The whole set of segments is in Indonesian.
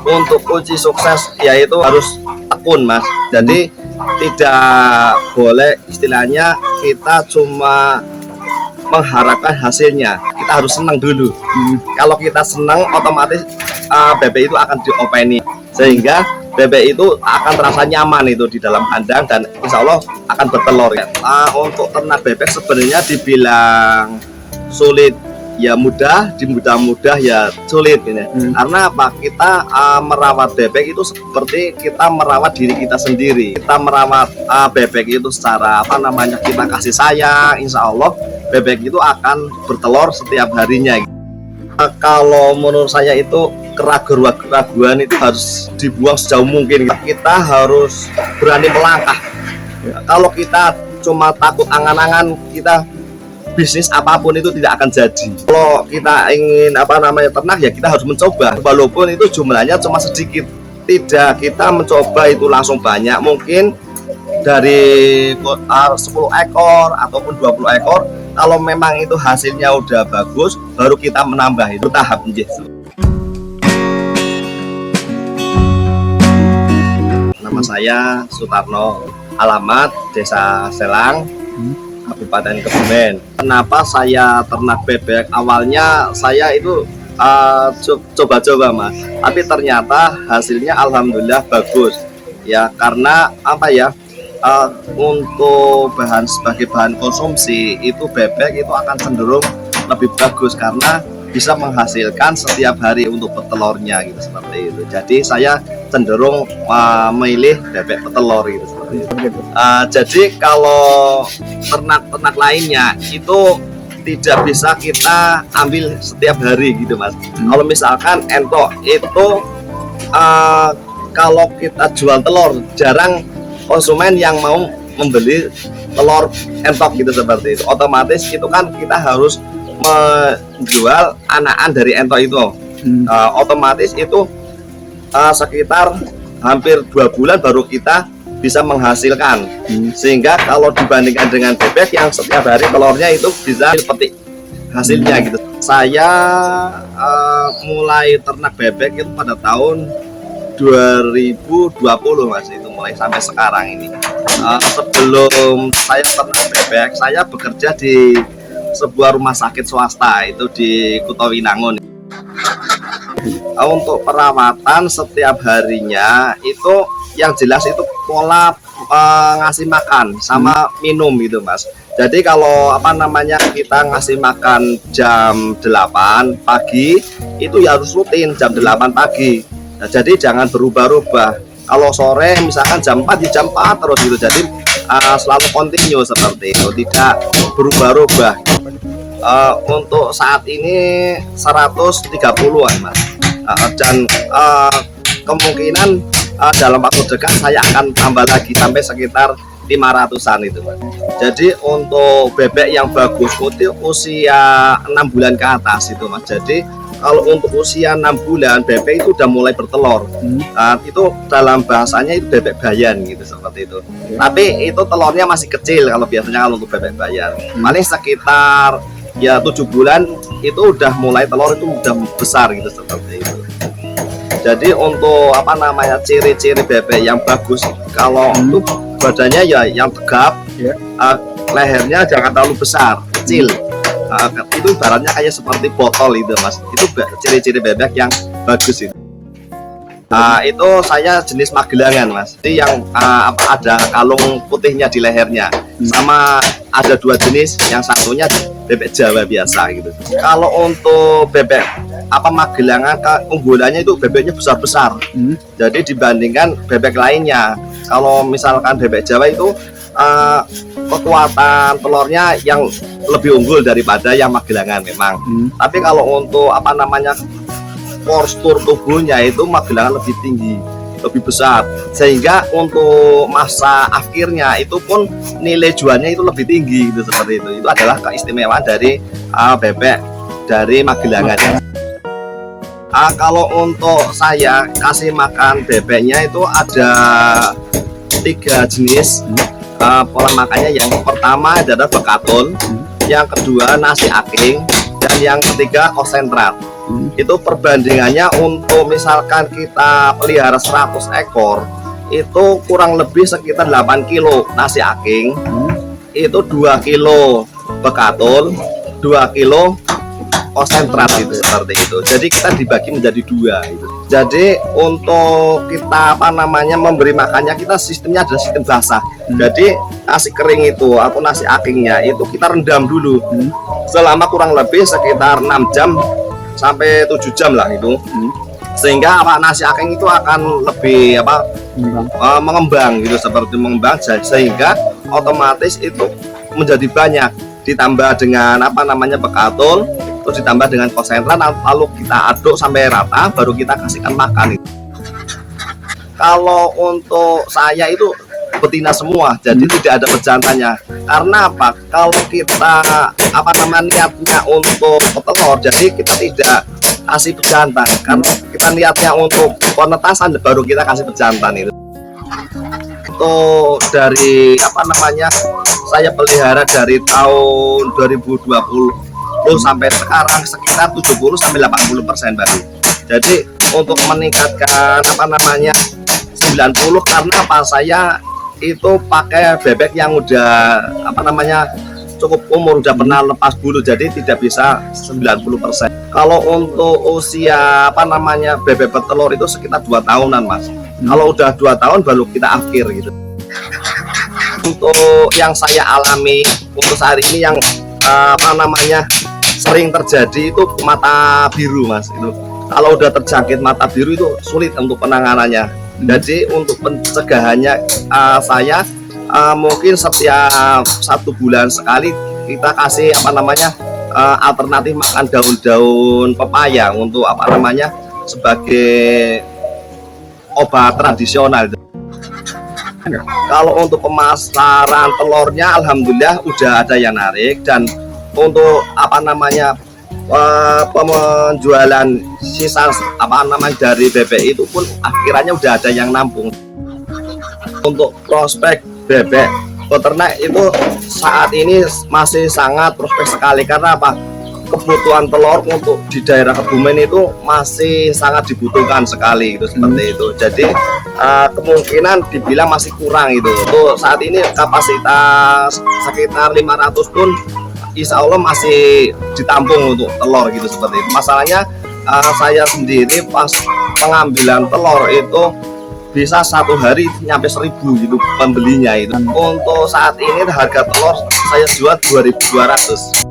Untuk kunci sukses yaitu harus tekun, Mas. Jadi tidak boleh istilahnya kita cuma mengharapkan hasilnya, kita harus senang dulu. Kalau kita senang, otomatis bebek itu akan diopeni, sehingga bebek itu akan terasa nyaman itu di dalam kandang dan insya Allah akan bertelur. Untuk ternak bebek sebenarnya dibilang sulit ya mudah, mudah ya sulit ini. Karena apa? Kita merawat bebek itu seperti kita merawat diri kita sendiri. Kita merawat bebek itu secara kita kasih sayang, insya Allah bebek itu akan bertelur setiap harinya. Kalau menurut saya itu keraguan itu harus dibuang sejauh mungkin. Kita harus berani melangkah. Kalau kita cuma takut angan-angan, kita bisnis apapun itu tidak akan jadi. Kalau kita ingin ternak ya kita harus mencoba, walaupun itu jumlahnya cuma sedikit. Tidak kita mencoba itu langsung banyak, mungkin dari 10 ekor ataupun 20 ekor. Kalau memang itu hasilnya udah bagus, baru kita menambah, itu tahap njih. Nama saya Sutarno, alamat Desa Selang, Kabupaten Kebumen. Kenapa saya ternak bebek? Awalnya saya itu coba-coba, Mas, tapi ternyata hasilnya alhamdulillah bagus ya, karena untuk sebagai bahan konsumsi itu bebek itu akan cenderung lebih bagus karena bisa menghasilkan setiap hari untuk petelurnya gitu, seperti itu. Jadi saya cenderung memilih bebek petelur gitu, seperti itu. Jadi kalau ternak-ternak lainnya itu tidak bisa kita ambil setiap hari gitu, Mas. Kalau misalkan entok itu kalau kita jual telur jarang konsumen yang mau membeli telur entok gitu, seperti itu. Otomatis itu kan kita harus menjual anakan dari entok itu. Otomatis itu sekitar hampir 2 bulan baru kita bisa menghasilkan. Sehingga kalau dibandingkan dengan bebek yang setiap hari telurnya itu bisa petik hasilnya gitu. Saya mulai ternak bebek itu pada tahun 2020, Mas, itu mulai sampai sekarang ini. Sebelum saya ternak bebek, saya bekerja di sebuah rumah sakit swasta itu di Kutowinangun. Untuk perawatan setiap harinya itu yang jelas itu pola ngasih makan sama minum gitu, Mas. Jadi kalau kita ngasih makan jam 8 pagi itu ya harus rutin jam 8 pagi. Nah, jadi jangan berubah-ubah. Kalau sore misalkan jam 4 di jam 4 terus gitu. Jadi selalu kontinu seperti itu, tidak berubah-ubah. Untuk saat ini 130-an, Mas. Dan kemungkinan dalam waktu dekat saya akan tambah lagi sampai sekitar 500-an itu, Mas. Jadi untuk bebek yang bagus itu usia 6 bulan ke atas itu, Mas. Jadi kalau untuk usia 6 bulan bebek itu udah mulai bertelur. Itu dalam bahasanya itu bebek bayan gitu, seperti itu. Tapi itu telurnya masih kecil kalau biasanya kalau untuk bebek bayan. Paling sekitar ya 7 bulan itu udah mulai telur itu udah besar gitu, seperti itu. Jadi untuk ciri-ciri bebek yang bagus, kalau untuk badannya ya yang tegap, lehernya jangan terlalu besar, kecil. Itu ibaratnya kayak seperti botol itu, Mas. Itu ciri-ciri bebek yang bagus itu. Itu saya jenis Magelangan, Mas. Jadi yang ada kalung putihnya di lehernya, sama ada 2 jenis, yang satunya bebek Jawa biasa gitu. Kalau untuk bebek Magelangan, keunggulannya itu bebeknya besar-besar. Jadi dibandingkan bebek lainnya, kalau misalkan bebek Jawa itu kekuatan telurnya yang lebih unggul daripada yang Magelangan memang. Tapi kalau untuk postur tubuhnya itu Magelangan lebih tinggi, lebih besar, sehingga untuk masa akhirnya itu pun nilai jualnya itu lebih tinggi gitu, seperti itu. Itu adalah keistimewaan dari bebek dari Magelangan. Kalau untuk saya kasih makan bebeknya itu ada 3 jenis. pola makannya yang pertama adalah bekatul, yang kedua nasi aking, dan yang ketiga konsentrat. Itu perbandingannya untuk misalkan kita pelihara 100 ekor itu kurang lebih sekitar 8 kilo nasi aking, itu 2 kilo bekatul, 2 kilo konsentrat itu, seperti itu. Jadi kita dibagi menjadi 2 itu. Jadi untuk kita memberi makannya, kita sistemnya adalah sistem basah. Jadi nasi kering itu atau nasi akingnya itu kita rendam dulu selama kurang lebih sekitar 6 jam sampai 7 jam lah itu. Sehingga nasi aking itu akan lebih mengembang gitu, seperti mengembang, sehingga otomatis itu menjadi banyak, ditambah dengan bekatul, terus ditambah dengan konsentrat, lalu kita aduk sampai rata, baru kita kasihkan makan itu. Kalau untuk saya itu betina semua, jadi tidak ada pejantannya. Karena apa? Kalau kita niatnya untuk petelur, jadi kita tidak kasih pejantan. Karena kita niatnya untuk penetasan, baru kita kasih pejantan itu. Itu dari saya pelihara dari tahun 2020 sampai sekarang sekitar 70-80% baru. Jadi untuk meningkatkan 90, karena saya itu pakai bebek yang udah cukup umur, udah pernah lepas bulu, jadi tidak bisa 90%. Kalau untuk usia bebek petelur itu sekitar 2 tahunan, Mas. Kalau udah 2 tahun baru kita akhir gitu. Untuk yang saya alami untuk saat ini yang sering terjadi itu mata biru, Mas. Itu kalau udah terjangkit mata biru itu sulit untuk penanganannya. Jadi untuk pencegahannya saya mungkin setiap 1 bulan sekali kita kasih alternatif makan daun-daun pepaya untuk sebagai obat tradisional. Kalau untuk pemasaran telurnya, alhamdulillah udah ada yang narik, dan untuk penjualan sisa dari bebek itu pun akhirnya udah ada yang nampung. Untuk prospek bebek peternak itu saat ini masih sangat prospek sekali, karena kebutuhan telur untuk di daerah Kebumen itu masih sangat dibutuhkan sekali itu, seperti itu. Jadi kemungkinan dibilang masih kurang itu. Untuk saat ini kapasitas sekitar 500 ton insya Allah masih ditampung untuk telur gitu, seperti itu. Masalahnya saya sendiri pas pengambilan telur itu bisa 1 hari nyampe 1.000 gitu pembelinya itu. Untuk saat ini harga telur saya jual 2.200.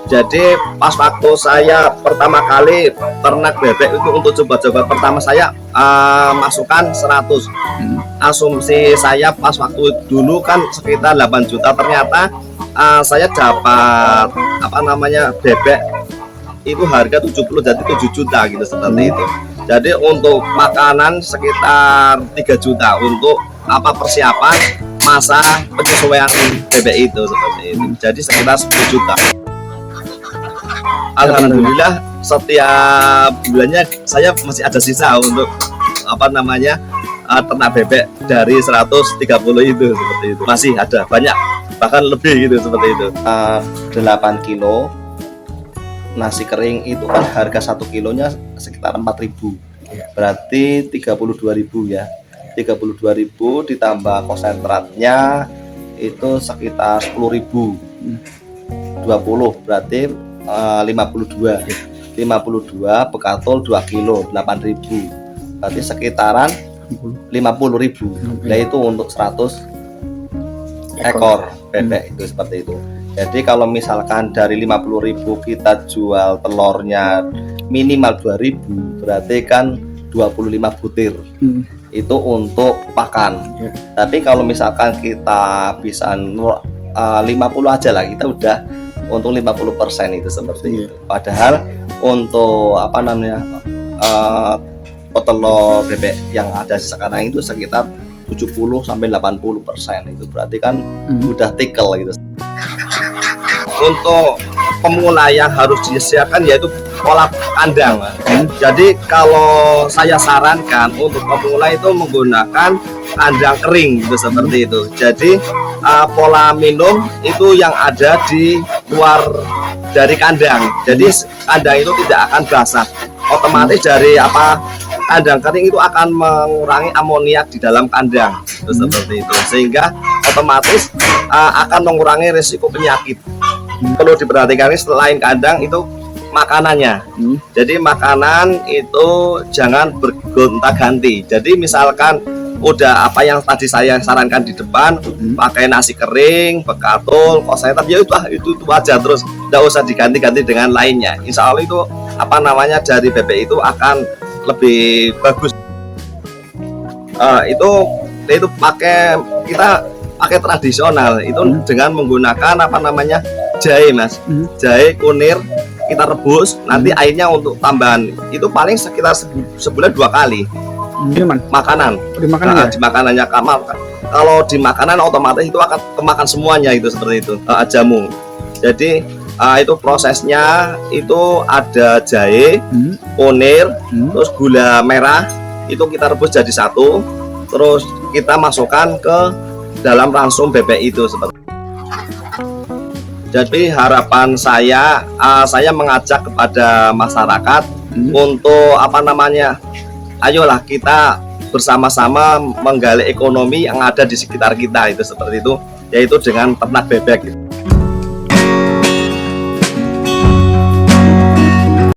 Jadi pas waktu saya pertama kali ternak bebek itu, untuk coba-coba pertama saya masukkan 100. Asumsi saya pas waktu dulu kan sekitar 8 juta, ternyata saya dapat bebek itu harga 70, jadi 7 juta gitu, seperti itu. Jadi untuk makanan sekitar 3 juta untuk persiapan masa penyesuaian bebek itu, seperti itu. Jadi sekitar 10 juta. Alhamdulillah setiap bulannya saya masih ada sisa untuk ternak bebek dari 130 itu, seperti itu. Masih ada banyak, bahkan lebih gitu, seperti itu. 8 kilo nasi kering itu kan harga 1 kilonya sekitar 4.000, berarti 32.000 ya. 32.000 ditambah konsentratnya itu sekitar 10.000, 20 berarti 52 bekatul 2 kilo 8.000, berarti sekitaran 50.000. Nah itu untuk 100 ekor bebek itu, seperti itu. Jadi kalau misalkan dari 50.000 kita jual telurnya minimal 2.000, berarti kan 25 butir. Itu untuk pakan. Tapi kalau misalkan kita bisa 50 aja lah, kita udah untung 50% itu, seperti itu. Padahal untuk petelur bebek yang ada sekarang itu sekitar 70-80%, itu berarti kan udah tikel gitu. Untuk pemula yang harus disiapkan yaitu pola kandang. Jadi kalau saya sarankan untuk pemula itu menggunakan kandang kering gitu seperti itu. Jadi pola minum itu yang ada di luar dari kandang. Jadi kandang itu tidak akan basah. Otomatis dari kandang kering itu akan mengurangi amoniak di dalam kandang itu seperti itu, sehingga otomatis akan mengurangi risiko penyakit. Perlu diperhatikan selain kandang itu makanannya. Jadi makanan itu jangan bergonta-ganti. Jadi misalkan udah apa yang tadi saya sarankan di depan, pakai nasi kering, bekatul, kosleting, ya itu aja terus, nggak usah diganti-ganti dengan lainnya. Insya Allah itu dari bebek itu akan lebih bagus. Itu kita pakai tradisional itu dengan menggunakan jahe, Mas. Jahe kunir kita rebus, nanti airnya untuk tambahan itu paling sekitar sebulan 2 kali. Makanan di makanannya. Kalau di makanan otomatis itu akan kemakan semuanya itu seperti itu, jamu. Jadi itu prosesnya itu ada jahe, kunir, terus gula merah itu kita rebus jadi satu, terus kita masukkan ke dalam ransum bebek itu seperti. Jadi harapan saya mengajak kepada masyarakat untuk ayolah kita bersama-sama menggali ekonomi yang ada di sekitar kita itu seperti itu, yaitu dengan ternak bebek.